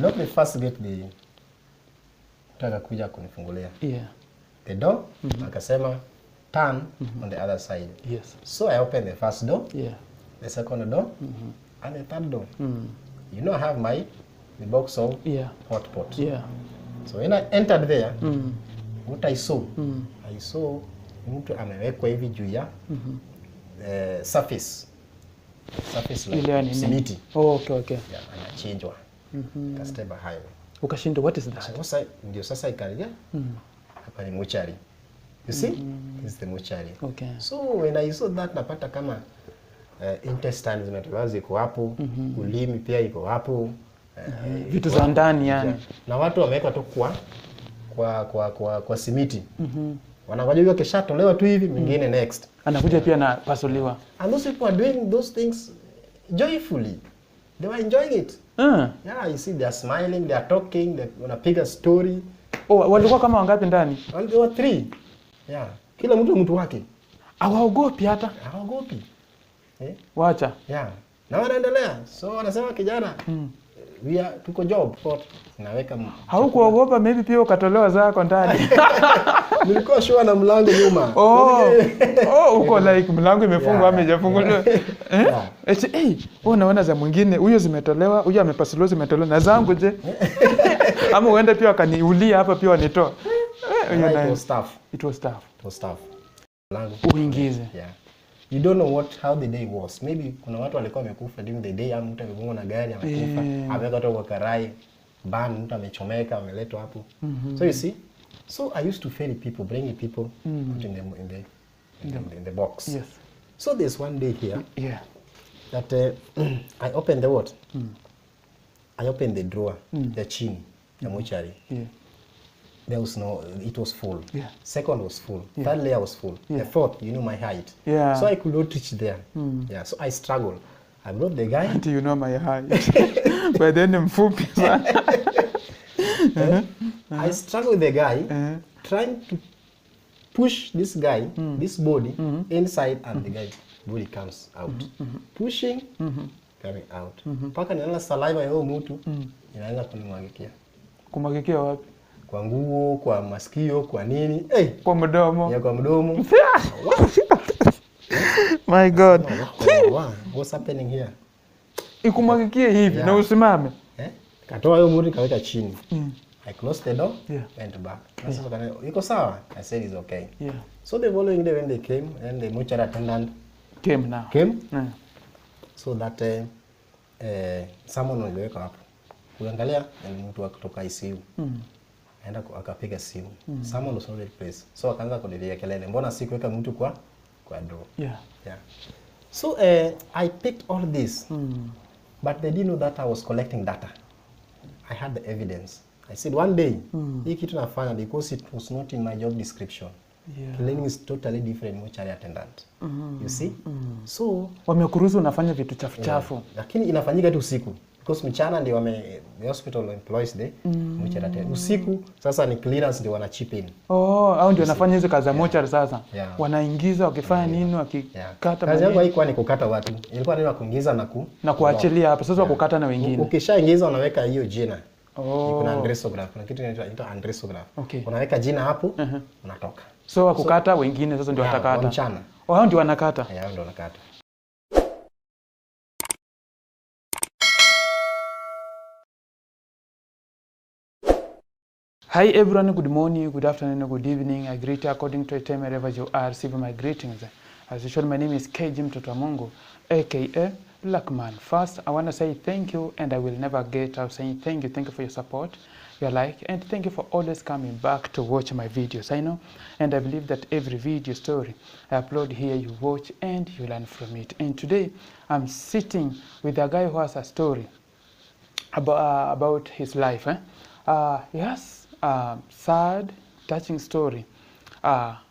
Not the first gate the taka kuja kunifungulia. Yeah. The door, akasema turn on the other side. Yes. So I opened the first door, Yeah. the second door, and the third door. You know, I have the box of hot pot. Yeah. So when I entered there, what I saw mtu amewekwa hivi juu ya surface like simiti. Oh, okay. Yeah, anachinjwa. Kasteba hayo. Ukashinda, what is that? Sasa ikalia. Hapa ni mortuary. You see? This is the mortuary. Okay. So when I saw that, napata kama intestines zimetolewa ziko hapo, ulimi pia iko hapo. Vitu za ndani yani. Na watu wameweka tu kwa simiti. Wanangoja hiyo kesha tolewa tu hivi, mwingine next. Anakuja pia na pasuliwa. And those people are doing those things joyfully. They were enjoying it. Yeah, you see, they are smiling, they are talking, they wanapiga story. Oh, walikuwa kama wangapi ndani? They were 3. Yeah. Kila mtu wake. Hawaogopi hata? Hawaogopi. Wacha. Yeah. Na wanaendelea. So wanasema kijana, tuko job for naweka. Haukuogopa maybe pia ukatolewa zako ndani? Nilikuwa sure na mlango nyuma. Uko like mlango imefungwa ama haijafunguliwa. Unaona za mwingine, huyo zimetolewa, huyo amepasuliwa zimetolewa na zangu je? Ama uende pia akaniulia hapa pia wanitoa. It was tough. It was tough. Mlango. Uingize. Yeah. You don't know how the day was. Maybe kuna watu walikuwa wamekufa during the day, ama mtu amegongwa na gari amekufa, ameweka tu kwa karai, mtu amechomeka, ameletwa hapo. So you see? So I used to ferry people, bring people put in the box. Yes. So there's one day here. Yeah. That I opened the what? I opened the drawer, the chin, the mortuary. Yeah. There was it was full. Yeah. Second was full. Third layer was full. The fourth, you know my height. Yeah. So I could not reach there. Yeah. So I struggled. I brought the guy. Until you know my height. But then mfupi sana. I struggled with the guy, trying to push this guy, this body inside, and the guy's body comes out. Pushing, coming out. Paka ninaona saliva ya huyo mtu inaanza kunimwagikia. Kumwagikia wapi? Kwa nguo, kwa masikio, kwa nini? Kwa mdomo. Yeah, kwa mdomo. My God. What's happening here? Ikumwagikie hivi na usimame. Katoa hiyo mtu kaweka chini. I closed the door, went back. Iko sawa? I said it's okay. Yeah. So the following day when they came, and the mortuary attendant came. So that someone waliweka hapo. Kuangalia ni mtu kutoka ICU. Aenda akapiga simu. Someone was not at place. So akaanza kulilia kelele. Mbona sikuweka mtu kwa draw? Yeah. So I picked all this. But they didn't know that I was collecting data. I had the evidence. I said one day, hii kitu nafanya because it was not in my job description. Cleaning is totally different mortuary attendant. You see? So wamekuruhusu unafanya vitu chafu. Lakini inafanyika tu usiku. Because mchana ndio the hospital employs the mortuary attendant. Usiku sasa ni cleaners ndio wana chip in. Au ndio wanafanya hizo kazi za mortuary sasa. Wanaingiza wakifanya nini wakikata. Kazi yangu haikuwa ni kukata watu. Ilikuwa ni kuingiza na kuachilia hapa. Sasa kukata na wengine. Ukishaingiza unaweka hiyo jina. Kuna andressograph, kuna kitu inaitwa andressograph. Unaweka jina hapo, unatoka. So wakukata wengine sasa ndio watakata. Mchana. Hao ndio wanakata. Hao ndio wanakata. Hi everyone, good morning, good afternoon, good evening. I greet you according to the time wherever you are. Receive my greetings. As usual, my name is KG Mtoto wa Mungu, aka Black Man. First, I want to say thank you, and I will never get out saying thank you. Thank you for your support, your like, and thank you for always coming back to watch my videos. I know, and I believe that every video story I upload here, you watch and you learn from it. And today, I'm sitting with a guy who has a story about his life. He has sad, touching story.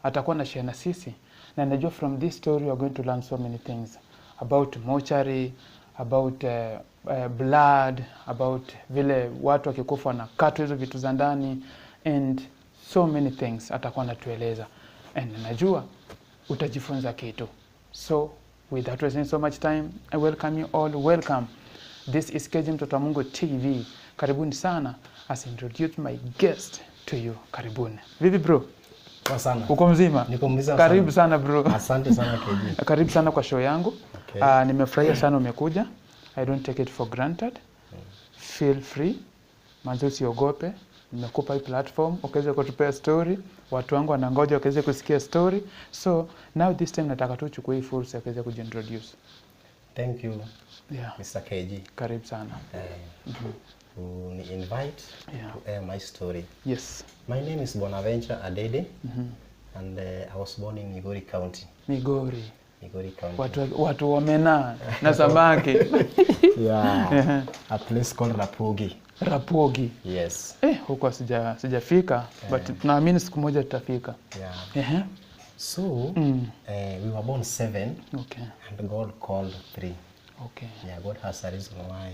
Atakuwa na share na sisi, na najua from this story we are going to learn so many things about mortuary, about blood, about vile watu wakikufa na katu hizo vitu za ndani, and so many things atakuwa anatueleza, and najua utajifunza kitu. So without wasting so much time, I welcome you all. Welcome. This is KG Mtoto wa Mungu TV, Karibuni sana as introduce my guest to you. Karibuni. Vipi bro? Kwa sana. Uko mzima? Niko mzima. Karibu sana bro. Asante sana KG. Karibu sana kwa show yangu. Okay. Nimefurahia sana umekuja. I don't take it for granted. Feel free. Manze usiogope. Nimekupa hii platform, ukaweze kutupea story. Watu wangu wanangoja wakaweze kusikia story. So, now this time nataka tu uchukue hii fursa ukaweze kujiintroduce. Thank you. Mr. KG. Karibu sana. Uni invite to air my story. Yes. My name is Bonaventure Adede. And I was born in Migori County. Migori County. Watu wamena na samaki. Yeah. A place called Rapogi. Rapogi. Yes. Huko sijafika, but naamini siku moja tutafika. Yeah. So, we were born 7. Okay. And God called 3. Okay. Yeah, God has a reason why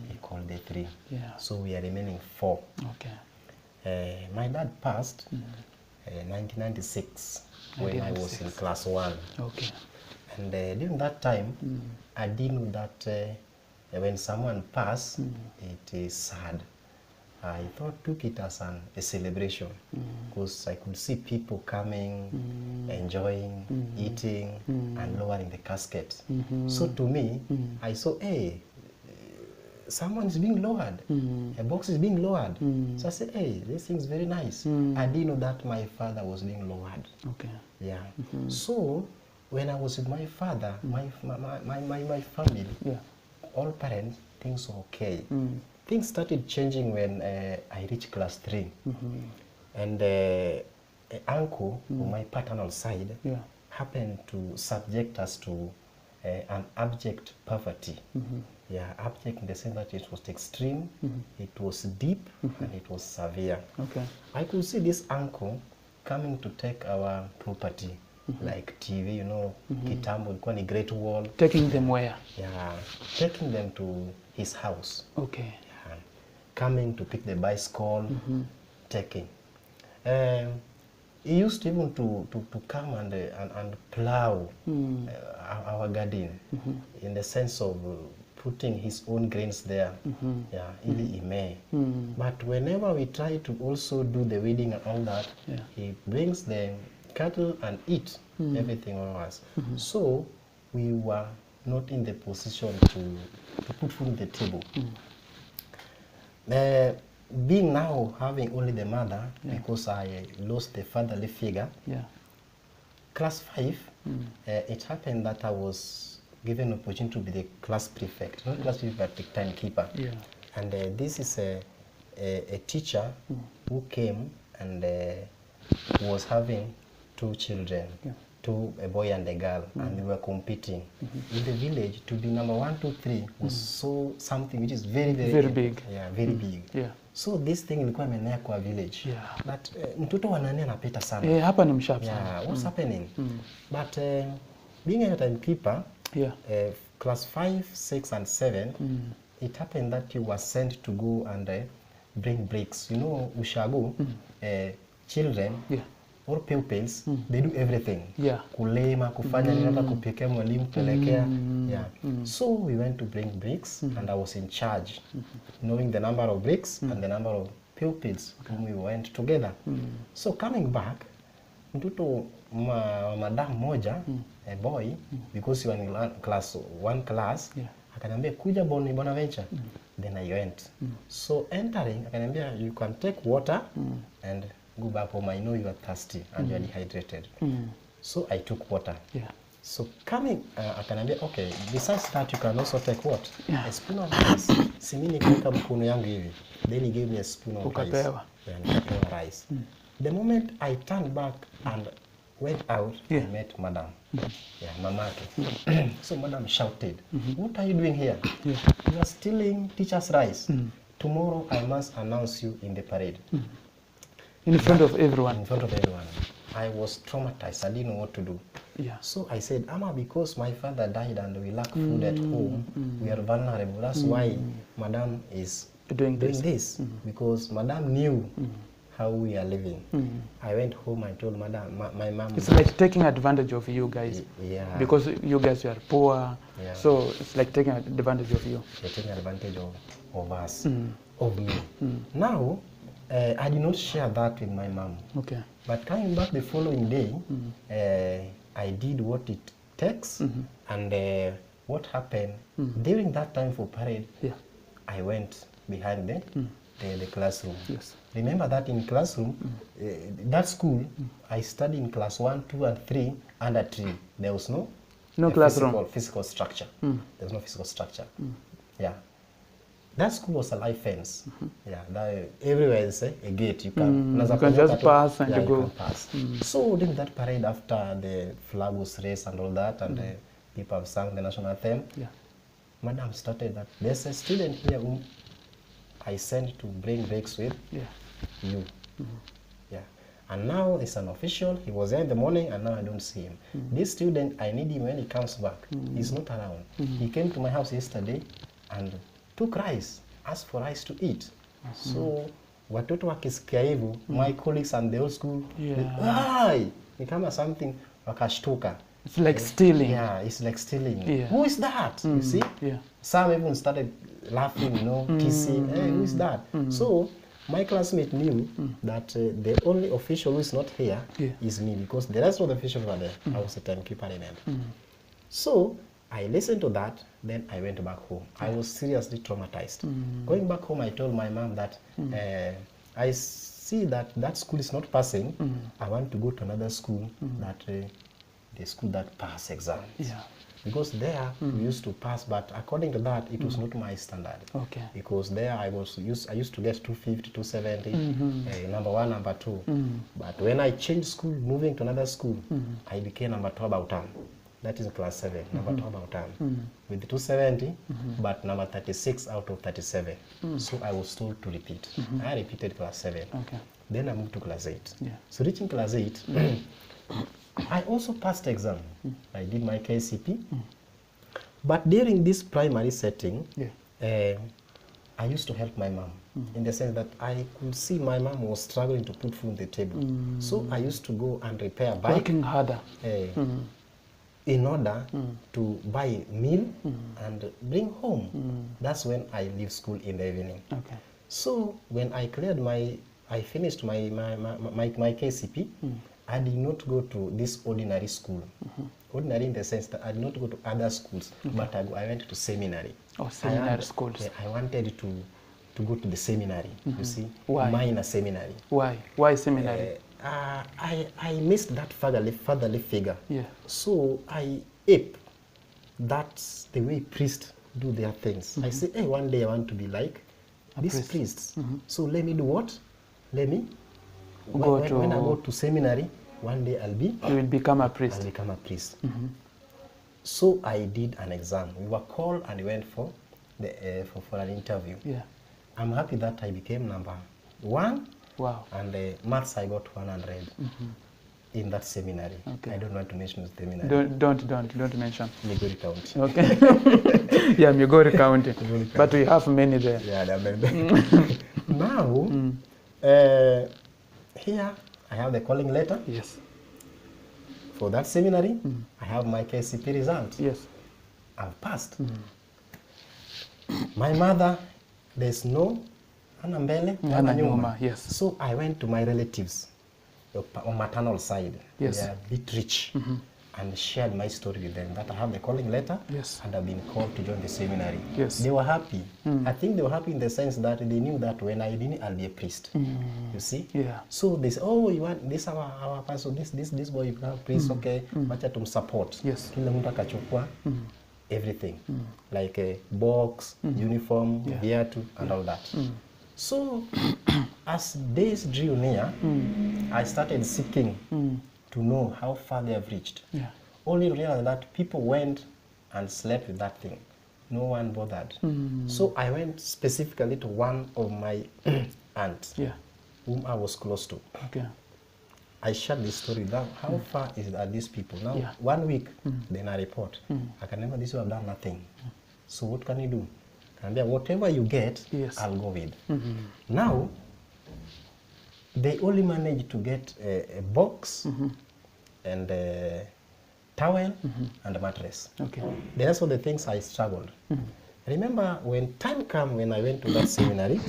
He called the 3. Yeah. So we are remaining 4. Okay. My dad passed 1996 when I was in class 1. Okay. And during that time, I didn't know that when someone passed, it is sad. I took it as a celebration because I could see people coming, enjoying, eating, and lowering the casket. So to me, I saw, hey, someone is being lowered. A box is being lowered. So I said, hey, this thing is very nice. I didn't know that my father was being lowered. Okay. Yeah. So when I was with my father, my family, all parents, things were okay. Things started changing when I reached class 3. And an uncle on my paternal side happened to subject us to an abject poverty. Yeah, abject in the sense that it was extreme, it was deep, and it was severe. Okay. I could see this uncle coming to take our property, like TV, you know, kitambo, ilikuwa ni Great Wall. Taking them where? Yeah, taking them to his house. Okay. Yeah. Coming to pick the bicycle, taking. He used even to come and plow our garden in the sense of putting his own grains there, ili ime. But whenever we try to also do the weeding and all that, he brings the cattle and eat everything on us. So we were not in the position to put food on the table. Being now having only the mother, because I lost the fatherly figure, class 5, it happened that I was given opportunity to be the class prefect, not class prefect, but the timekeeper. And this is a teacher who came and was having 2 children, a boy and a girl, and we were competing. In the village, to be number 1, 2, 3 was so something which is very big. Yeah, very big. Yeah. So this thing ilikuwa imenea kwa village. That mtoto wa nani anapita sana. Hapa ni msharp sana. Yeah, what's happening? But being a timekeeper, class 5, 6, and 7, it happened that you were sent to go and bring bricks. You know, ushago, children, or pupils, they do everything. Kulema, kufanya nini, hata kupikia mwalimu, pelekea. So we went to bring bricks, and I was in charge, knowing the number of bricks and the number of pupils whom we went together. So coming back, mtoto madam moja, a boy, because you were in class 1 class, akaniambia kuja Bonaventure. Then I went. So entering, akaniambia you can take water and go back home. I know you are thirsty and you are dehydrated. So I took water. So coming, akaniambia, okay, besides that you can also take what? A spoon of rice. Simini kuweka mkono yangu hivi. Then he gave me a spoon of rice. Nikapewa rice. The moment I turned back and went out, I met Madam. Mamake. So Madam shouted, what are you doing here? You are stealing teacher's rice. Tomorrow I must announce you in the parade. In front of everyone? In front of everyone. I was traumatized. I didn't know what to do. So I said, Ama, because my father died and we lack food at home, we are vulnerable. That's why Madam is doing this. Because Madam knew how we are living. I went home, I told Madam, my mom. It's like taking advantage of you guys. Because you guys are poor. So it's like taking advantage of you. They're taking advantage of us. of me. Now, I did not share that with my mom. Okay. But coming back the following day, I did what it takes, and what happened during that time for parade, I went behind the classroom. Yes. Remember that in classroom, that school, I studied in class 1, 2, and 3 under tree. There was no classroom. Physical structure. There was no physical structure. Yeah. That school was a live fence. Yeah, everywhere is a gate. You can just pass and you go. can pass. So during that parade, after the flag was raised and all that, and people have sung the national anthem, Madam started that there's a student here whom I sent to bring breaks with you. Yeah. And now it's an official. He was there in the morning, and now I don't see him. This student, I need him when he comes back. He's not around. He came to my house yesterday and took rice, asked for rice to eat. So watoto wakisikia hivyo, my colleagues and the whole school, ni kama something wakashtuka. It's like stealing. Yeah, it's like stealing. Who is that? You see? Yeah. Some even started laughing, kissing. Hey, who is that? So my classmate knew that the only official who is not here is me, because the rest of the officials were there. I was the timekeeper in it. So I listened to that, then I went back home. I was seriously traumatized. Going back home, I told my mom that I see that school is not passing. I want to go to another school, the school that pass exams. Yeah. Because there we used to pass, but according to that, it was not my standard. Okay. Because there I used to get 250, 270, number 1, number 2. But when I changed school, moving to another school, I became number 12 out of 10. That is class 7, number 12 out of 10. With the 270, but number 36 out of 37. So I was told to repeat. I repeated class 7. Okay. Then I moved to class 8. Yeah. So reaching class 8, I also passed exam. I did my KCP. But during this primary setting, I used to help my mom in the sense that I could see my mom was struggling to put food on the table. So I used to go and repair a bike. Working harder. In order to buy meal and bring home. That's when I leave school in the evening. Okay. So when I cleared I finished my KCP, I did not go to this ordinary school. Ordinary in the sense that I did not go to other schools, but I went to seminary. Oh, seminary schools. I wanted to go to the seminary, you see. Why? Minor seminary. Why? Why seminary? I missed that fatherly figure. Yeah. So I ape. That's the way priests do their things. I say, hey, one day I want to be like these priests. So let me do what? Let me when I go to seminary, one day you will become a priest. I'll become a priest. So I did an exam. We were called and we went for an interview. Yeah. I'm happy that I became number 1. Wow. And maths I got 100 in that seminary. Okay. I don't want to mention the seminary. Don't mention. Migori County. Okay. Yeah, Migori County. But we have many there. Yeah, there are many. Now, here I have the calling letter. Yes. For that seminary, I have my KCP result. Yes. I've passed. My mother, there's no Anambele, Ananyuma. Yes. So I went to my relatives on maternal side. Yes. They are a bit rich. And shared my story with them that I have the calling letter. Yes. And I've been called to join the seminary. Yes. They were happy. I think they were happy in the sense that they knew that when I didn't, I'll be a priest. You see? Yeah. So they said, oh, you want this our person, this boy, you have priest, okay, wacha support. Yes. Kila mtu akachukua everything. Like a box, uniform, viatu, and all that. So as days drew near, I started seeking to know how far they have reached. Yeah. Only to realize that people went and slept with that thing. No one bothered. So I went specifically to one of my aunts, whom I was close to. Okay. I shared this story down. How far are these people? Now, 1 week, then I report. I can remember this, you have done nothing. So what can you do? Whatever you get, I'll go with. Now, they only managed to get a box and a towel and a mattress. Okay. The rest of the things I struggled. Remember when time came when I went to that seminary,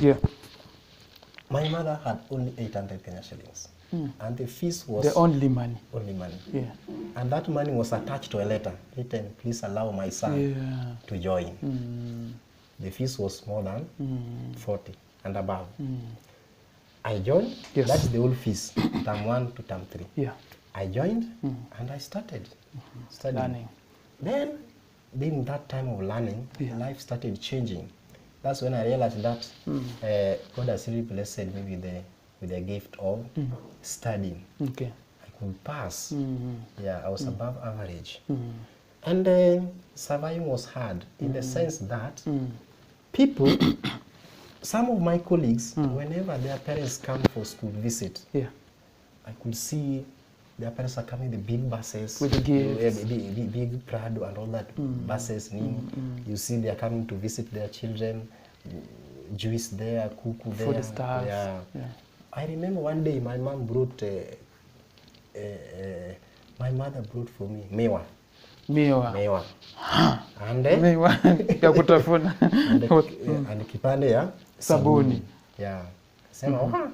my mother had only 800 Kenya shillings. And the fees was... The only money. Only money. Yeah. And that money was attached to a letter written, please allow my son to join. The fees was more than 40 and above. I joined. That's the whole fees, term 1 to term 3. Yeah. I joined and I started studying. Learning. Then, during that time of learning, life started changing. That's when I realized that God has really blessed me with the gift of studying. Okay. I could pass. Yeah, I was above average. And surviving was hard in the sense that people, some of my colleagues, whenever their parents come for school visit, I could see their parents are coming the big buses with the gifts, big Prado and all that buses. You see they are coming to visit their children, juice there, kuku there. Food stuff. Yeah. I remember one day my mom brought, my mother brought for me mewa. And mewa ya kutafuna. And kipande ya sabuni. Yeah. Sema,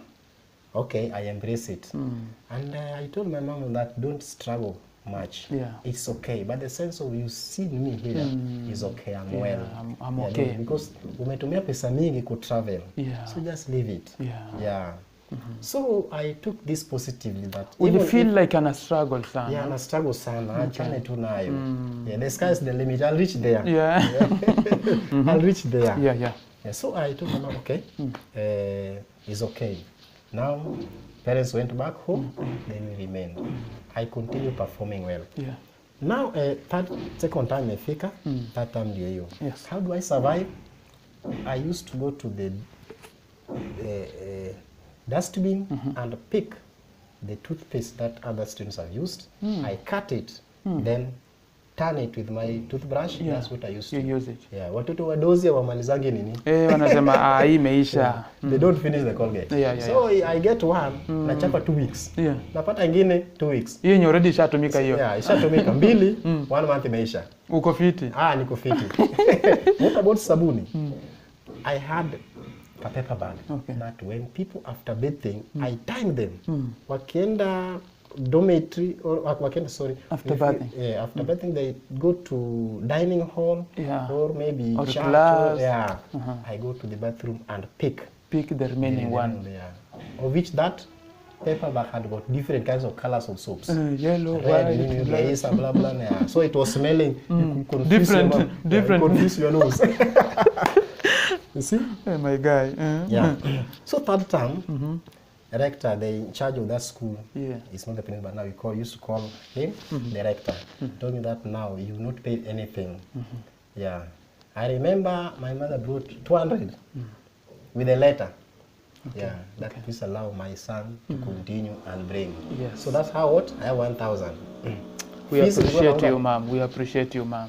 okay, I embrace it. And I told my mom that don't struggle much. It's okay. But the sense of you see me here is okay. I'm well. I'm okay. Because umetumia pesa mingi ku travel. So just leave it. So I took this positively that... Would you feel like ana struggle sana? Yeah, ana struggle sana. Achane tu nayo. Yeah, the sky is the limit. I'll reach there. I'll reach there. Yeah, so I told my mom, okay, it's okay. Now, parents went back home, then we remained. I continue performing well. Now, second time imefika, third time ndio hiyo. How do I survive? I used to go to the dustbin and pick the toothpaste that other students have used. I cut it, then turn it with my toothbrush. That's what I used to. You use it. Yeah. Watoto wadozi wamalizangi nini? Wanasema hii imeisha. They don't finish the Colgate. So I get one, nachapa 2 weeks. Napata ingine 2 weeks. Hiyo already ishatumika hiyo. Yeah, ishatumika mbili, 1 month imeisha. Uko fiti? Niko fiti. What about sabuni? I had a paper bag that when people after bathing, I time them. Wakienda dormitory or after bathing. After bathing they go to dining hall or maybe or church. Class. I go to the bathroom and pick the remaining one. Of which that paper bag had got different kinds of colors of soaps. Yellow, red, white, blah blah. So it was smelling different. Confuse your nose. You see? Oh my guy. So third term, rector, the in charge of that school, is not the principal, but now we used to call him the rector. Told me that now you will not pay anything. Yeah. I remember my mother brought 200 with a letter. That please allow my son to continue and bring. So that's how I have 1,000. We appreciate you, ma'am. We appreciate you, ma'am.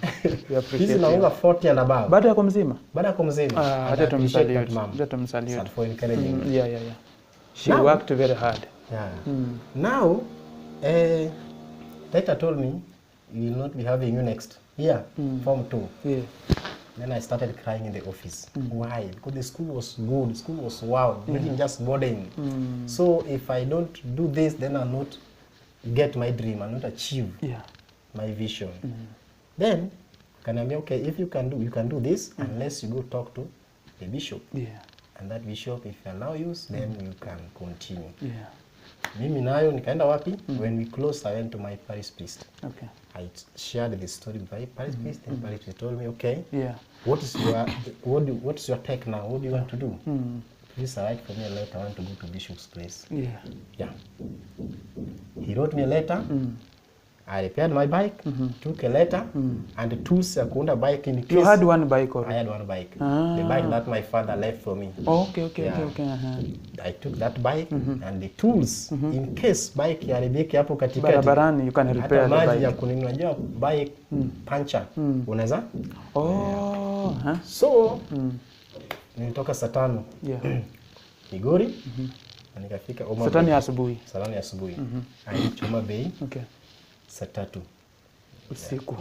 We appreciate you. Naunga 40 and above. Baada yako mzima? Baada yako mzima. Hata tumsalute. For encouraging me. Yeah. She worked very hard. Now, Rector told me, we will not be having you next year, Form 2. Then I started crying in the office. Why? Because the school was good, the school was wow, bringing just boarding. So if I don't do this, then I'll not get my dream, I'll not achieve my vision. Then, can I be okay, if you can do this, unless you go talk to the bishop. And that bishop, if he allow you, then you can continue. Mimi nayo nikaenda wapi? When we closed, I went to my parish priest. I shared the story with my parish priest, and parish priest told me, okay, what is your take now? What do you want to do? Please write for me a letter. I want to go to bishop's place. He wrote me a letter. I repaired my bike, took a letter, and the tools I could bike in case. You had one bike already? I had one bike. The bike that my father left for me. Okay. I took that bike and the tools in case bike yaribiki hapo katikati. Barabarani, you can repair the bike. Maji ya kuninunua bike puncture. Unaweza? So, nilitoka saa 5 Migori, na nikafika Oma Bay. Saa 5 asubuhi. Alichoma bei. Saa 3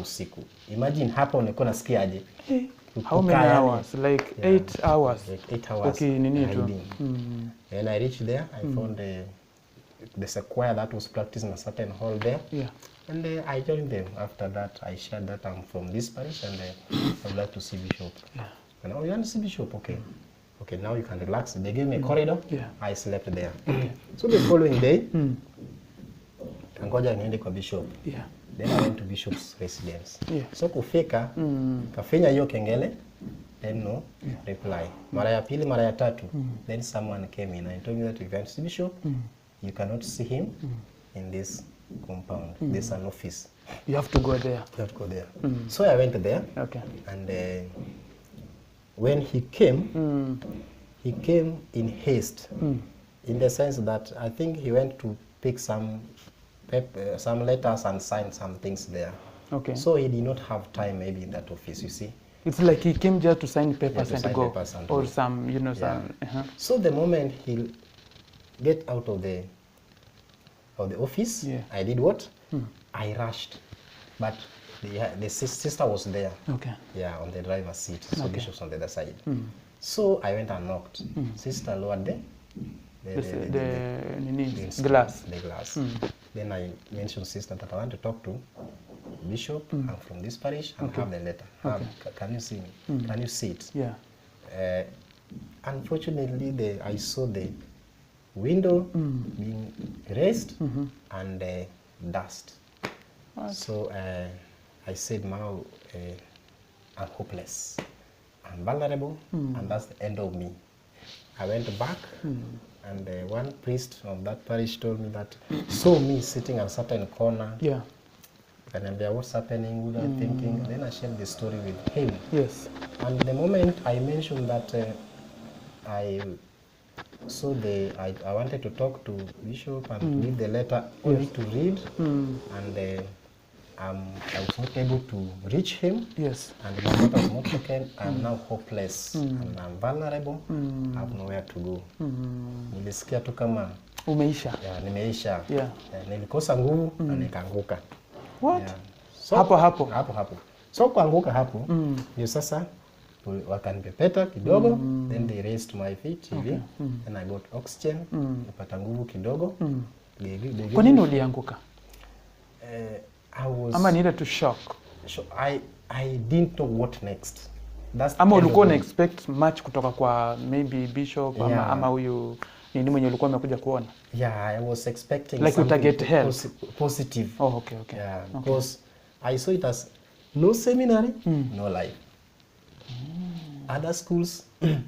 usiku. Imagine hapa unakuwa nasikia aje. How many hours? Like 8 hours? Like 8 hours. Okay, And I reached there, I found there's a choir that was practicing a certain hall there. Yeah. And I joined them. After that, I shared that I'm from this parish and I would like to see Bishop. Yeah. And you want to see Bishop? Okay. Okay, now you can relax. They gave me a corridor. Yeah. I slept there. So the following day, kangoja niende kwa Bishop. Yeah. Then I went to Bishop's residence. Yeah. So kufika, kafinya hiyo kengele, then no reply. Mara ya pili, mara ya tatu, then someone came in and told me that if you want to see Bishop, you cannot see him in this compound. There's an office. You have to go there. You have to go there. So I went there. Okay. And when he came in haste, in the sense that I think he went to pick some letters and sign some things there. Okay. So he did not have time maybe in that office, you see. It's like he came just to sign papers to and go. Papers and or go. some, you know, some... So the moment he get out of the office, I did what? I rushed. But the sister was there. Okay. Yeah, on the driver's seat. So Bishop's on the other side. So I went and knocked. Sister lowered the glass. Then I mentioned sister that I want to talk to Bishop. I'm from this parish and have the letter. Can you see me? Can you see it? Yeah. Unfortunately, I saw the window being raised and dust. What? So I said, now I'm hopeless. I'm vulnerable, and that's the end of me. I went back, and one priest of that parish told me that saw me sitting at a certain corner. Yeah. And there was happening, what I'm thinking. And then I shared the story with him. Yes. And the moment I mentioned that I wanted to talk to Bishop and read the letter, only to read, and I was not able to reach him. Yes. And my daughter was not taken. I'm now hopeless and I'm vulnerable. I have nowhere to go. Nilisikia tu kama umeisha. Yeah, nimeisha. Yeah. Nilikosa nguvu na nikaanguka. What? Yeah. So, hapo. So kuanguka hapo, ndio sasa wakanipepeta kidogo, then they raised my feet hivi, and I got oxygen, nipata nguvu kidogo. Kwa nini ulianguka? Ama needed to shock. I didn't know what next. Ama ulikuwa na expect much kutoka kwa maybe Bishop ama huyu nini mwenye ulikuwa umekuja kuona? Yeah, I was expecting like something help. Positive. Oh, okay. Yeah, because I saw it as no seminary, no life. Other schools, I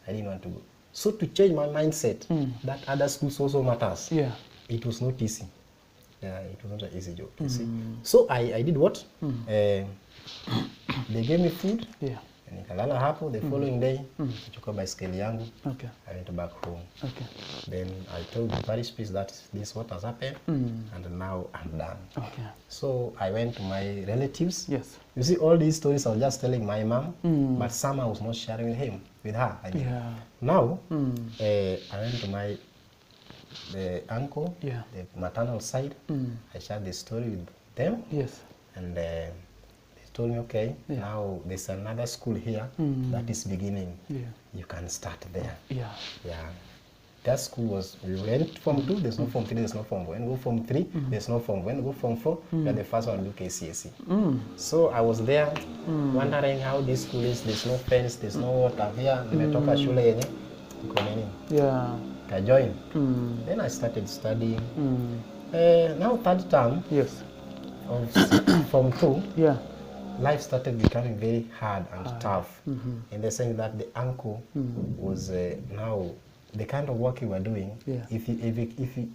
didn't want to go. So to change my mindset, that other schools also matters. Yeah, it was not easy. Yeah, it was not an easy job. You see. So I did what? They gave me food. Yeah. Nikalala hapo. The following day, nichukua baiskeli yangu. Okay. I went back home. Okay. Then I told the parish priest that this is what has happened, and now I'm done. Okay. So I went to my relatives. Yes. You see, all these stories I was just telling my mom, but some I was not sharing with her. I mean. Yeah. Now, I went to the uncle, the maternal side. I shared the story with them. Yes. And they told me, okay, now there's another school here that is beginning. Yeah. You can start there. Yeah. Yeah. That school was, we went Form 2, there's no Form 3, there's no Form 4. When we go Form 3, there's no Form 4. When we go Form 4, we are the first one to do KCSE. So I was there wondering how this school is. There's no fence, there's no water here. Nimetoka shule yenye iko nini. Yeah. I joined. Then I started studying. Now third term. Yes. Of Form 2. Yeah. Life started becoming very hard and tough, in the sense that the uncle was now the kind of work we were doing. Yeah. If you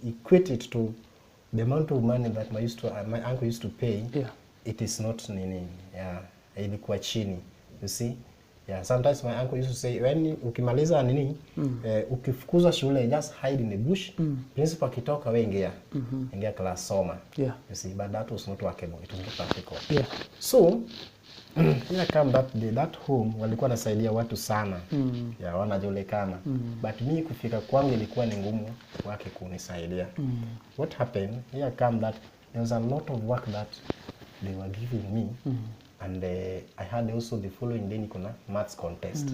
equate it to the amount of money that my uncle used to pay, it is not nini. Yeah, ilikuwa chini. You see. Yeah, sometimes my uncle used to say, when ukimaliza nini, ukifukuzwa shule, just hide in the bush. Principal kitoka we ingia class soma. Yeah. You see, but that was not workable. It was not practical. Yeah. So, here come that home, walikuwa nasaidia watu sana. Yeah, wanajulikana. But me kufika kwangu ilikuwa ni ngumu wake kunisaidia. What happened? Here come that there was a lot of work that they were giving me, And I had also the following day niko na maths contest.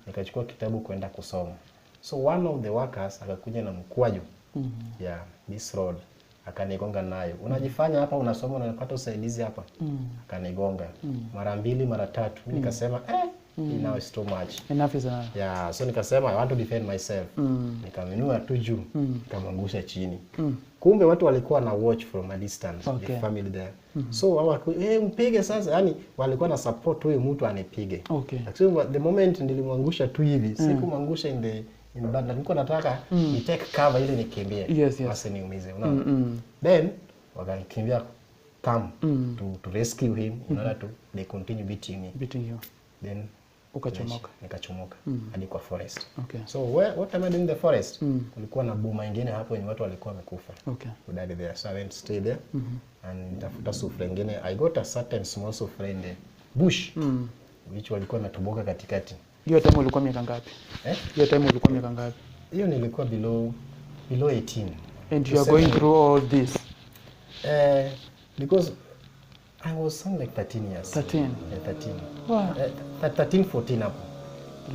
Nikachukua kitabu kwenda kusoma. So one of the workers akakuja na mkwaju. Yeah, this road. Akanigonga nayo. Unajifanya hapa unasoma unapata usaidizi hapa. Akanigonga. Mara 2 mara 3. Mimi nikasema now is too much. Enough is enough. Yeah, so nikasema I want to defend myself. Nikaminua tu juu, nikamangusha chini. Kumbe watu walikuwa na watch from a distance, the family there. So hawa mpige sasa, yani walikuwa na support huyo mtu anipige. Actually the moment nilimwangusha tu hivi, sikumwangusha in bad, nilikuwa nataka ni take cover ili nikimbie. Wasiniumize, unaona. Then wakanikimbia come to rescue him in order to they continue beating me. Beating you. Then nikachomoka hadi kwa forest. So what am I doing in the forest? Kulikuwa na boma nyingine hapo yenye watu walikuwa wamekufa. Udadi there. So I went to stay there and nitafuta sufra nyingine. I got a certain small sufra in the bush which walikuwa natuboka katikati. Hiyo time ulikuwa miaka ngapi? Hiyo time ulikuwa miaka ngapi? Hiyo nilikuwa below 18. And you are going through all this? Because I was something like 13 years. 13? Yeah, 13. Wow. 13, 14 up.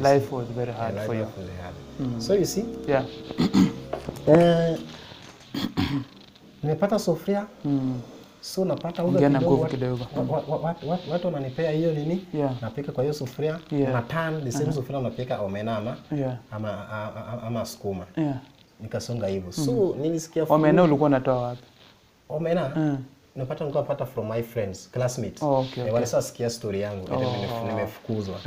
Life was very hard for you. Life was very hard. So you see? Yeah. Nimepata sofria. So napata uga kidogo. Watu wananipea hiyo nini? Napika kwa hiyo sufuria. Na turn the same sufuria napika omena ama sukuma. Nikasonga hivyo. So nilisikia omena ulikuwa unatoa wapi? Omena napata from my friends, classmates. Walisa sikia story yangu, nimefukuzwa.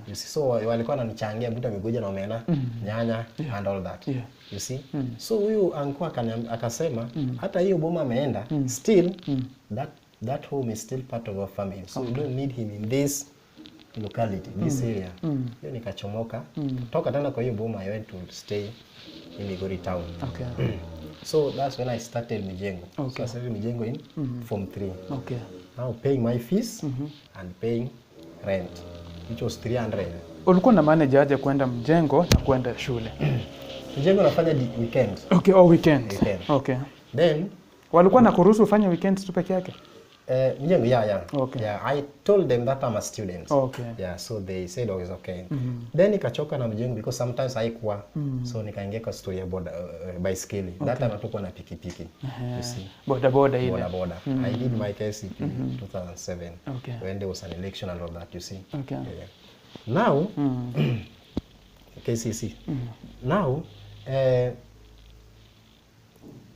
You see, so walikuwa wananichangia vitu miguja na omena, nyanya and all that. You see? So huyu uncle akasema hata hiyo boma ameenda, still that home is still part of our family. So we don't need him in this locality, this area. Hiyo nikachomoka. Toka tena kwa hiyo boma I went to stay in Migori town. So that's when I started Mijengo. So I started Mijengo in Form 3. Now paying my fees and paying rent, which was 300. Ulikuwa na manage aje kwenda Mjengo na kwenda shule? Mjengo nafanya weekends. Weekend. Then walikuwa na kuruhusu ufanye weekends tu peke yake? Mjengo, yeah, I told them that I'm a student. Yeah, so they said it's okay. Then nikachoka na Mjengo because sometimes haikuwa. So nikaingia kwa story ya bicycle. That time natokuwa na pikipiki. You see. Boda ile. Boda. I did my KCP in 2007 when there was an election and all that, you see. Now KCC. Now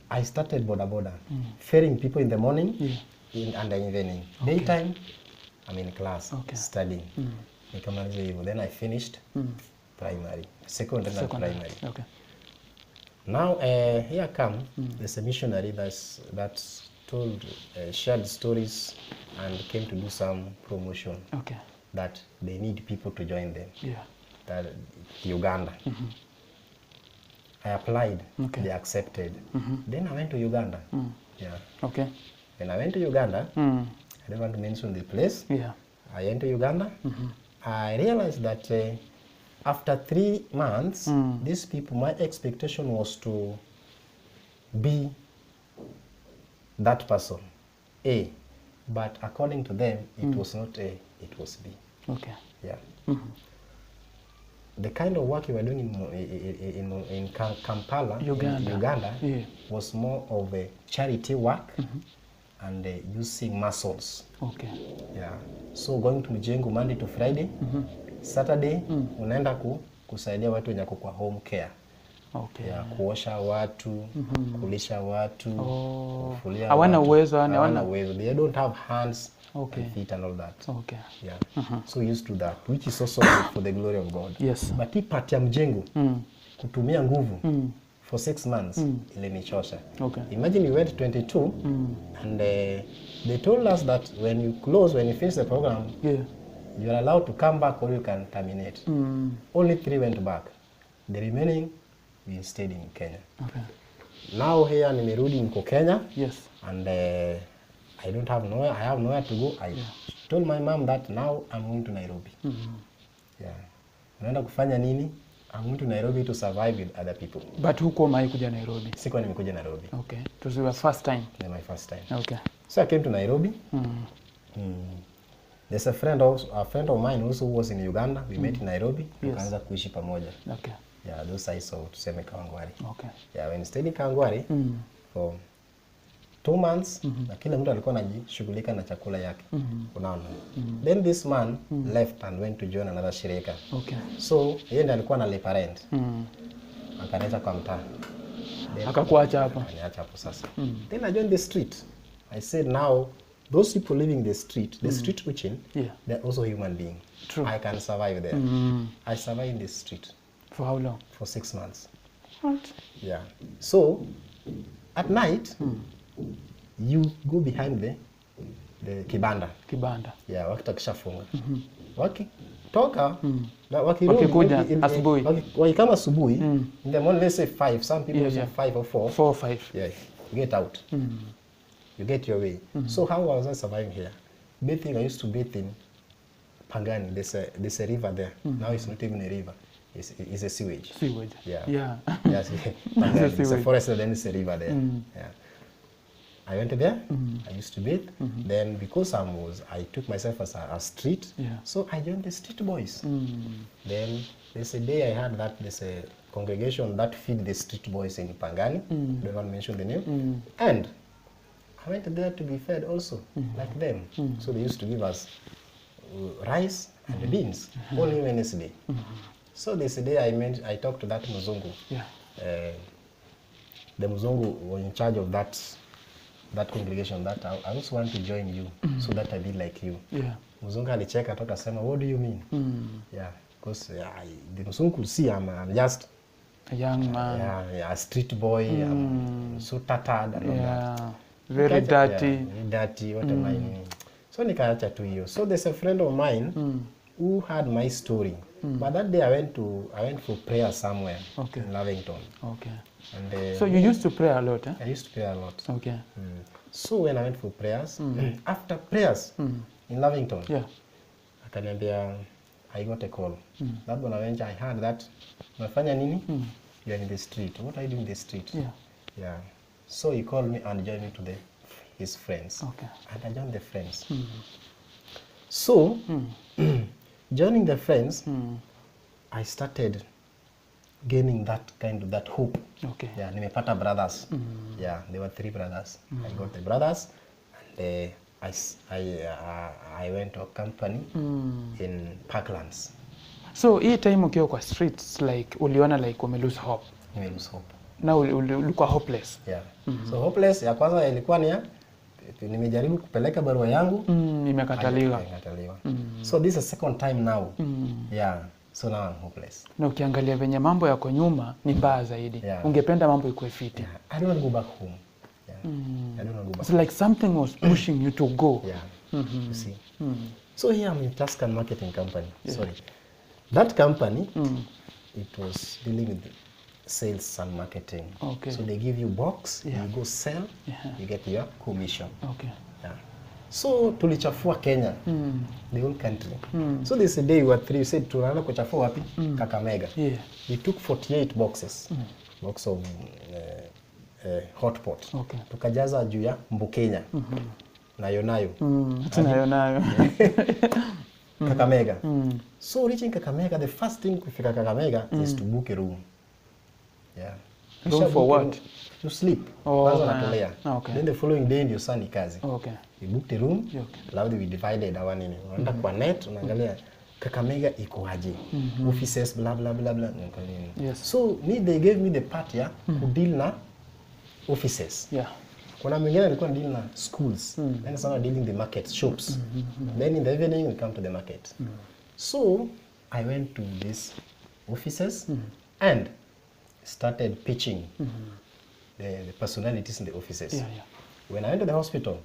I started boda. Ferrying people in the morning. And the evening. Daytime, I'm in class, studying. Nikamaliza hivyo. Then I finished primary, secondary and primary. Now here come there's a missionary that's told shared stories and came to do some promotion. That they need people to join them. That Uganda. I applied. They accepted. Then I went to Uganda. When I went to Uganda, I don't want to mention the place. I went to Uganda. I realized that after 3 months, these people, my expectation was to be that person, A. But according to them, it was not A, it was B. The kind of work we were doing in Kampala, Uganda was more of a charity work. And using muscles. So going to Mjengo Monday to Friday, Saturday unaenda kusaidia watu wenye kwa home care. Kuosha watu, kulisha watu, kufulia. Hawana uwezo, They don't have hands and feet and all that. So used to that, which is also for the glory of God. But hii part ya Mjengo kutumia nguvu for 6 months ilinichosha. Imagine we went 22 and they told us that when you finish the program, you are allowed to come back or you can terminate. Only 3 went back. The remaining we stayed in Kenya. Now here nimerudi niko Kenya. And I have nowhere to go. I told my mom that now I'm going to Nairobi. Unaenda kufanya nini? I'm going to Nairobi to survive with other people. But huko kuja Nairobi? Sikuwa nimekuja Nairobi. It was your first time? Yeah, my first time. So I came to Nairobi. There's a friend of mine also who was in Uganda. We met in Nairobi. Yes. Tukaanza kuishi pamoja. Okay. Yeah, those I saw tuseme Kawangware. Okay. Yeah, when stayed in Kawangware for 2 months, na kila mtu alikuwa anajishughulika na chakula yake. Unaona. Then this man left and went to join another shirika. Okay. So yeye ndiye alikuwa analipa rent. Akaniacha kwa mtaa. Akakuacha hapa. Akaniacha hapo sasa. Then I joined the street. I said now those people living the street urchin, they're also human beings. True. I can survive there. I survived in the street. For how long? For 6 months. What? Yeah. So at night, you go behind the kibanda. Kibanda. Yeah, wakitakishafunga. Wakitoka, wakikuja asubuhi. Wakikama asubuhi, in the morning, let's say 5, some people say 5 or 4. 4 or 5. Yeah, you get out. You get your way. So how was I surviving here? Bathing, I used to bathe in Pangani. There's a river there. Now it's not even a river. It's a sewage. Sewage. Yeah. Yeah. Yes. It's a forest, and then it's a river there. Yeah. I went there. I used to bathe. Then because I took myself as a street, so I joined the street boys. Then there's a day I heard that there's a congregation that feed the street boys in Pangani. Don't want to mention the name. And I went there to be fed also, like them. So they used to give us rice and beans, only Wednesday. So this day I talked to that Muzungu. Yeah. The Muzungu was in charge of that congregation, that I also want to join you so that I be like you. Yeah. Muzungu alicheka toka sema, what do you mean? Yeah, because the Muzungu could see I'm just a young man. Yeah, a street boy. I'm so tattered and all that. Very dirty. Yeah, very dirty. What am I mean? So nikaacha tu hiyo. So there's a friend of mine who had my story. But that day I went for prayer somewhere in Lavington. Okay. And so you used to pray a lot, eh? I used to pray a lot. Okay. So when I went for prayers, after prayers in Lavington, akaniambia, I got a call. That when I went, I heard that, unafanya nini? You're in the street. What are you doing in the street? Yeah. So he called me and joined me to his friends. Okay. And I joined the friends. So, joining the friends, I started gaining that hope. Okay. Yeah, nimepata brothers. Yeah, there were 3 brothers. I got the brothers, and I went to a company in Parklands. So hii time ukiwa kwa streets, like uliona like ume lose hope. Nime lose hope. Now ulikuwa hopeless. Yeah. So hopeless ya kwanza ilikuwa ni nimejaribu kupeleka barua yangu imekataliwa. So this is the second time now. Yeah. So now I'm hopeless. Na ukiangalia venye mambo yako nyuma ni mbaya zaidi. Ungependa mambo ikuwe fiti. I don't want to go back home. I don't want to go back. It's like something was pushing you to go. You see. So here I'm in Tuscan Marketing Company. Sorry. That company, it was dealing with sales and marketing. Okay. So they give you box, you go sell, you get your commission. Okay. Yeah. So tulichafua Kenya, the whole country. So this day we were 3, we said tunaenda kuchafua wapi? Kakamega. We took 48 boxes, box of hot pot. Okay. Tukajaza juu ya Mbukenya. Nayo. Nayo. Kakamega. So reaching Kakamega, the first thing kufika Kakamega is to book a room. Yeah. Room for what? To sleep. Okay. Then the following day ndio sani kazi. Okay. We booked a room. Okay. We divided our nini. Unaenda kwa net, unaangalia Kakamega iko aje. Offices blah blah blah blah. Yes. So they gave me the part ya to deal na offices. Yeah. Kuna mwingine alikuwa deal na schools. Then some are dealing the market shops. Then in the evening we come to the market. So I went to these offices and started pitching the personalities in the offices. When I went to the hospital,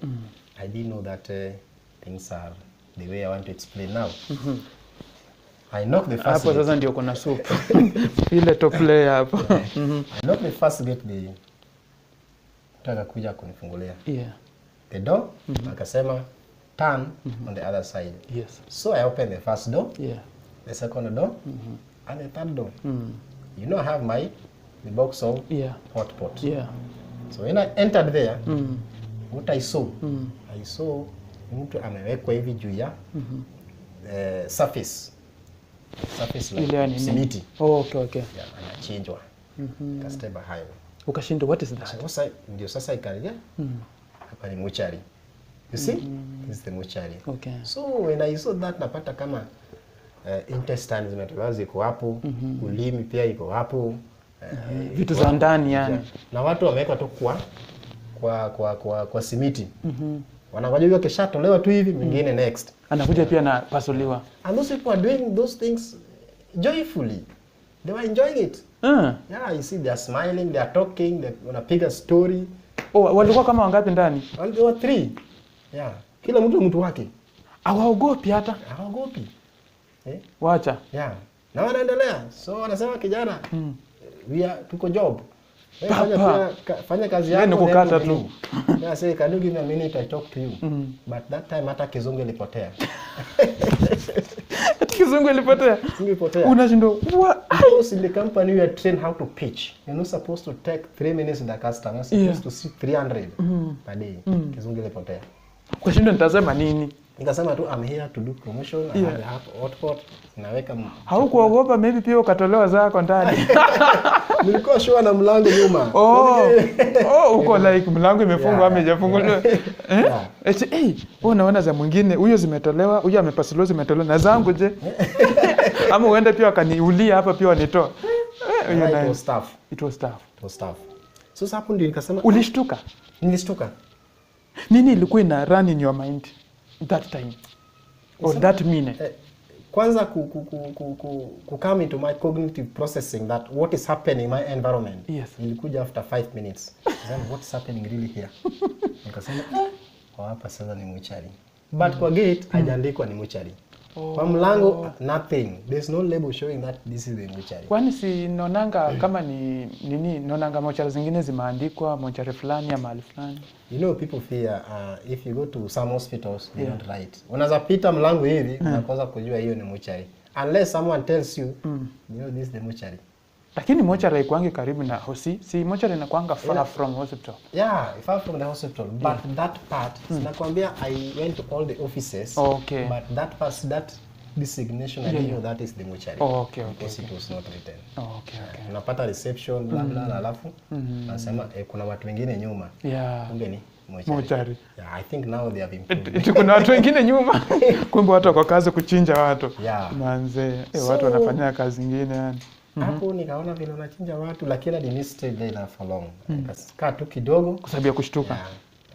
I didn't know that things are the way I want to explain now. I knocked the first gate. Sasa ndio kuna soup. Ile top layer hapo. I knocked the first gate, kuja kunifungulia. The door, akasema turn on the other side. Yes. So I opened the first door, the second door, and the third door. You know, I have the box of hot pot. Yeah. So when I entered there, what I saw mtu amewekwa hivi juu ya surface like simiti. Okay. Yeah, anachinjwa. Kasteba hayo. Ukashindwa, what is that? Sasa ikalia. Hapa ni mortuary. You see? This is the mortuary. Okay. So when I saw that, napata kama intestines zimetolewa ziko hapo, ulimi pia iko hapo. Vitu za ndani yani. Na watu wamewekwa tu kwa simiti. Wanangoja hiyo kesha tolewa tu hivi, mwingine next. Anakuja pia na pasuliwa. And those people are doing those things joyfully. They were enjoying it. Yeah, you see, they are smiling, they are talking, they wanapiga story. Oh, walikuwa kama wangapi ndani? Walikuwa 3. Yeah. Kila mtu wake. Hawaogopi hata. Hawaogopi. Wacha. Yeah. Na wanaendelea. So wanasema kijana, tuko job. Fanya kazi yako. Ni kukata tu. Yeah, say, can you give me a minute, I talk to you. But that time hata kizungu ilipotea. Kizungu ilipotea? Unashindwa, what? Because in the company we are trained how to pitch. You're not supposed to take 3 minutes with the customer. You're supposed to see 300 per day. Kizungu ilipotea. Kwa shindo nitasema nini? Nikasema tu I'm here to do promotion. I have hotpot. Naweka haukuogopa maybe pia ukatolewa zako ndani. Nilikuwa sure na mlango nyuma. Uko like mlango imefungwa ama haijafunguliwa. Unaona za mwingine huyo zimetolewa, huyo amepasuliwa zimetolewa na zangu je? Ama uende pia akaniulia hapa pia wanitoa. It was tough. It was tough. So hapo ndio nikasema ulishtuka? Nilishtuka. Nini ilikuwa ina run in your mind that time? Or that minute? Kwanza come into my cognitive processing that what is happening in my environment. Yes. Nilikuja after 5 minutes. Then what is happening really here? Nikasema hapa sasa ni mortuary. But kwa gate hajaandikwa ni mortuary. Kwa mlango nothing. There's no label showing that this is the mortuary. Kwani si nonanga kama ni nini nonanga mortuary zingine zimeandikwa mortuary fulani ya mahali fulani? You know, people fear if you go to some hospitals they don't write. Unaweza pita mlango hivi unakosa kujua hiyo ni mortuary unless someone tells you you know this is the mortuary. Lakini mortuary haikuangi karibu na hosi. Si mortuary inakuanga far from hospital. Yeah, far from the hospital. But that part, nakwambia I went to all the offices. Okay. But that part, that designation, I didn't know that is the mortuary. Okay. Because it was not written. Okay. Unapata reception, blah blah, alafu nasema kuna watu wengine nyuma. Kumbe ni mortuary. Yeah, I think now they have improved. Kuna watu wengine nyuma. Kumbe watu wako kazi kuchinja watu. Manze, watu wanafanya kazi nyingine yani. Hapo nikaona vile unachinja watu lakini I didn't stay there for long. Nikakaa tu kidogo kwa sababu ya kushtuka.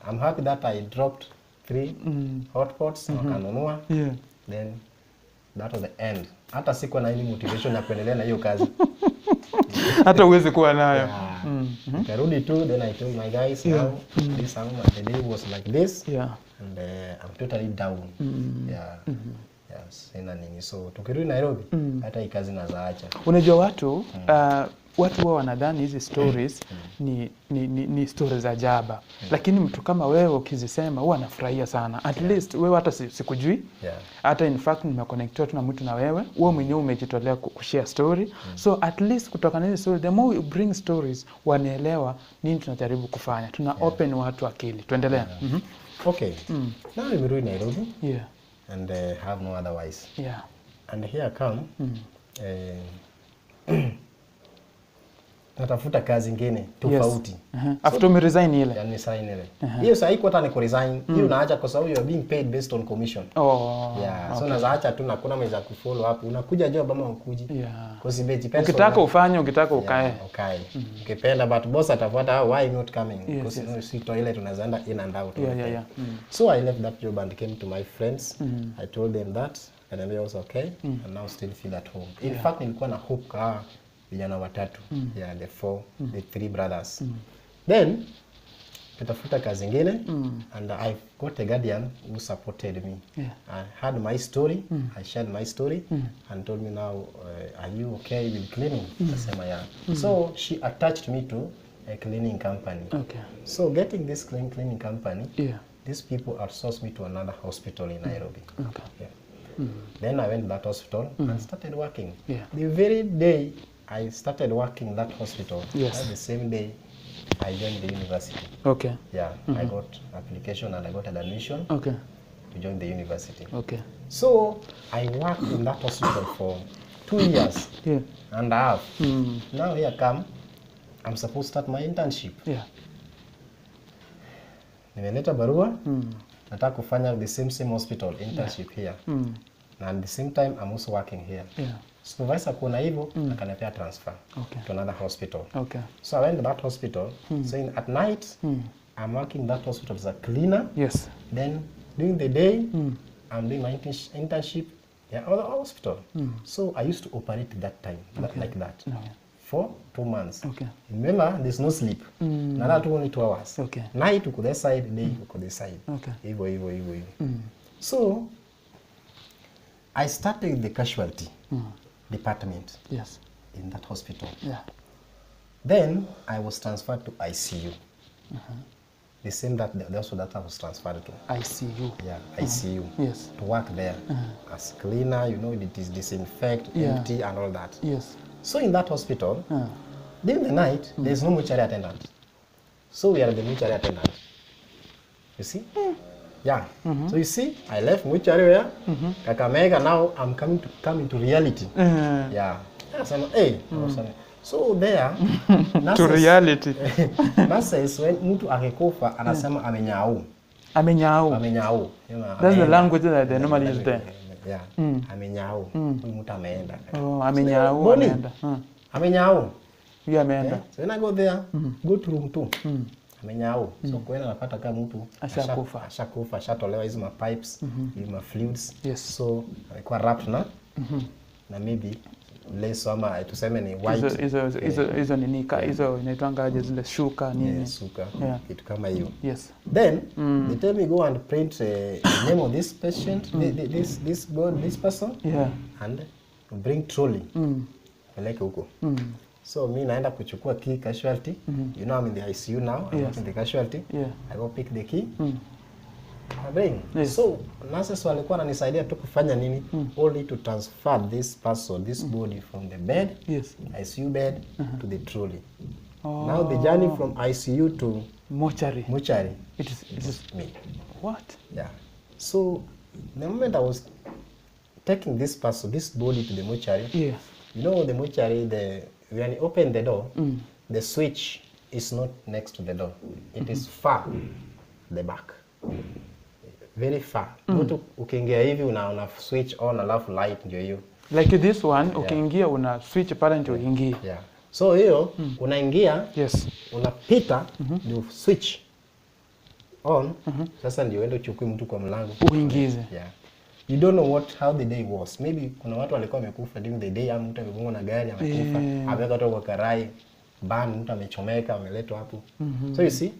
I'm happy that I dropped 3 hotpots wakanunua. Then that was the end. Hata sikuwa na ile motivation ya kuendelea na hiyo kazi. Hata uweze kuwa nayo. Nikarudi tu, then I told my guys now this summer the day was like this. And I'm totally down. Yes, nini. So tukirudi Nairobi hata hii kazi nazaacha. Unajua watu watu wao wanadhani hizi stories ni stories za jaba. Lakini mtu kama wewe ukizisema huwa anafurahia sana. At least wewe hata sikujui. Hata in fact nimeconnectiwa tu na mtu na wewe. Wewe mwenyewe umejitolea kushare story. So at least kutoka na hizo story, the more we bring stories, wanaelewa nini tunajaribu kufanya. Tuna open watu akili. Tuendelea. Okay. Now nimerudi Nairobi. And have no otherwise. And here I come. Natafuta kazi nyingine tofauti. After me resign ile. Yani resign ile. Hiyo sasa iko hata ni resign. Hiyo unaacha kwa sababu you are being paid based on commission. So unaacha tu na kuna meza kufollow up. Unakuja job ama ukuji. Because it depends. Ukitaka ufanye, ukitaka ukae. Ukipenda but boss atafuata why not coming? Because no si toilet unazaenda in and out. So I left that job and came to my friends. I told them that and they was okay and now still feel at home. In fact nilikuwa na hope vijana watatu. The 3 brothers. Then nitafuta kazi nyingine and I got a guardian who supported me. I had my story, I shared my story and told me now are you okay with cleaning? Nasema So she attached me to a cleaning company. So getting this cleaning company, these people outsourced me to another hospital in Nairobi. Then I went to that hospital and started working. The very day I started working in that hospital, the same day I joined the university. I got application and I got an admission. to join the university. Okay. So I worked in that hospital for 2 years and a half. Now here come, I'm supposed to start my internship. Yeah. Nimeleta barua, nataka kufanya the same hospital internship here. And at the same time, I'm also working here. Yeah. Supervisor kuona hivyo, akanipea transfer to another hospital. Okay. So I went to that hospital. So at night, I'm working in that hospital as a cleaner. Yes. Then during the day, I'm doing my internship at other hospital. So I used to operate that time, like that, for 2 months. Okay. Remember, there's no sleep. Not only 2 hours. Okay. Night uko this side, day uko this side. Okay. Hivyo. So I started the casualty department. Yes. In that hospital. Yeah. Then I was transferred to ICU. The same that also that I was transferred to. ICU. Yeah, ICU. Yes. To work there as cleaner, you know, it is disinfect, empty, and all that. Yes. So in that hospital, during the night, there is no mortuary attendant. So we are the mortuary attendant. You see? Yeah. So you see, I left mortuary where Kakamega. Now I'm coming to reality. Yeah. So there, to reality. Nurses, when mtu akikufa anasema amenyau. Amenyau. Amenyau. That's the language that they normally use there. Yeah. Amenyau. Huyu mtu ameenda. Oh, amenyau. Ameenda. Amenyau. Huyu ameenda. So when I go there, go to room 2. Amenyau. So kwenda napata kama mtu ashakufa, ashatolewa hizo pipes, hizo fluids. Yes. So alikuwa wrapped na maybe leso ama tuseme ni white. Hizo ni nika, hizo inaitwanga aje zile shuka nini? Yeah, shuka. Kitu kama hiyo. Yes. Then they tell me go and print the name of this patient, this person. Yeah. And bring trolley. Peleke huko. So me naenda kuchukua key casualty. You know I'm in the ICU now. I'm not in the casualty. Yeah. I go pick the key. I bring. Yes. So nurses walikuwa wananisaidia tu kufanya nini? Only to transfer this person, this body from the bed, ICU bed, to the trolley. Oh. Now the journey from ICU to mortuary. It is me. What? Yeah. So the moment I was taking this person, this body to the mortuary, you know the mortuary, when you open the door, the switch is not next to the door. It is far the back. Very far. Mtu ukiingia hivi una switch on alafu light ndio hiyo. Like this one, ukiingia una switch pale ndio uingie. Yeah. So hiyo unaingia, unapita ndio switch on. Sasa ndio uende uchukue mtu kwa mlango uingize. Yeah. You don't know how the day was. Maybe kuna watu walikuwa wamekufa during the day, ama mtu amegongwa na gari amekufa, ameweka tu kwa karai, mtu amechomeka ameletwa hapo. So you see?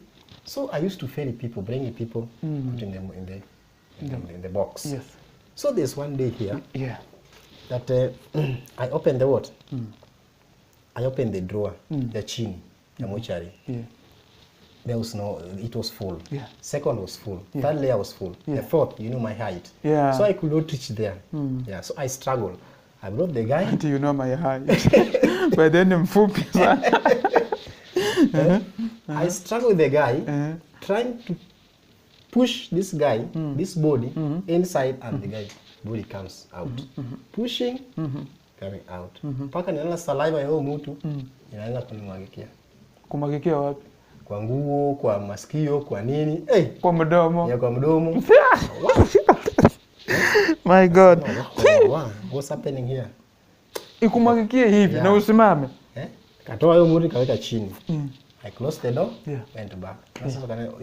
So I used to ferry people, bring people, put in the box. Yes. So there's one day here that I opened the what? I opened the drawer, the chini, the mortuary. There was it was full. Second was full. Third layer was full. The fourth, you know my height. So I could not reach there. So I struggled. I brought the guy. Until you know my height. But then I'm fupi sana. I struggled with the guy, trying to push this guy, this body, inside, and the guy body comes out. Pushing, coming out. Paka ninaona saliva ya huyo mtu inaanza kunimwagikia. Kumwagikia wapi? Kwa nguo, kwa masikio, kwa nini? Kwa mdomo. Yeah, kwa mdomo. My God. What's happening here? Ikumwagikie hivi na usimame. Katoa hiyo mtu kaweka chini. I closed the door, went back.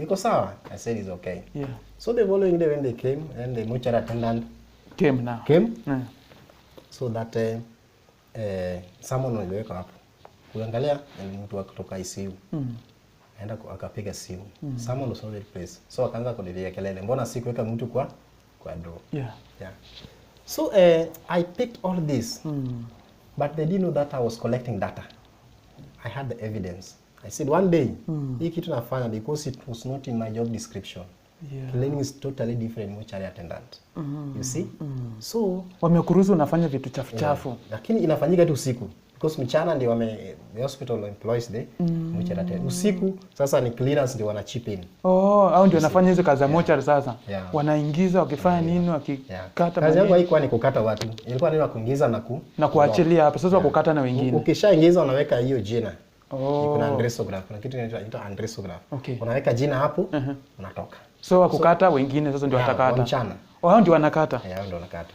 Iko sawa? I said it's okay. So the following day when they came, and the mortuary attendant came. So that someone waliweka hapo. Kuangalia ni mtu kutoka ICU. Aenda akapiga simu. Someone was already placed. So akaanza kudilia kelele. Mbona sikuweka mtu kwa door? So I picked all this. But they didn't know that I was collecting data. I had the evidence. I said one day, hii kitu nafanya because it was not in my job description. Cleaning is totally different mortuary attendant. You see? So wamekuruhusu unafanya vitu chafu. Lakini inafanyika tu usiku. Because mchana ndio the hospital employs the mortuary attendant. Usiku sasa ni cleaners ndio wana chip in. Au ndio wanafanya hizo kazi za mortuary sasa. Wanaingiza wakifanya nini wakikata. Kazi yangu haikuwa ni kukata watu. Ilikuwa ni kuingiza na kuachilia hapa. Sasa kukata na wengine. Ukishaingiza unaweka hiyo jina. Kuna andressograph. Kuna kitu inaitwa andressograph. Unaweka jina hapo, unatoka. So wakukata wengine sasa ndio watakata. Mchana. Hao ndio wanakata. Hao ndio wanakata.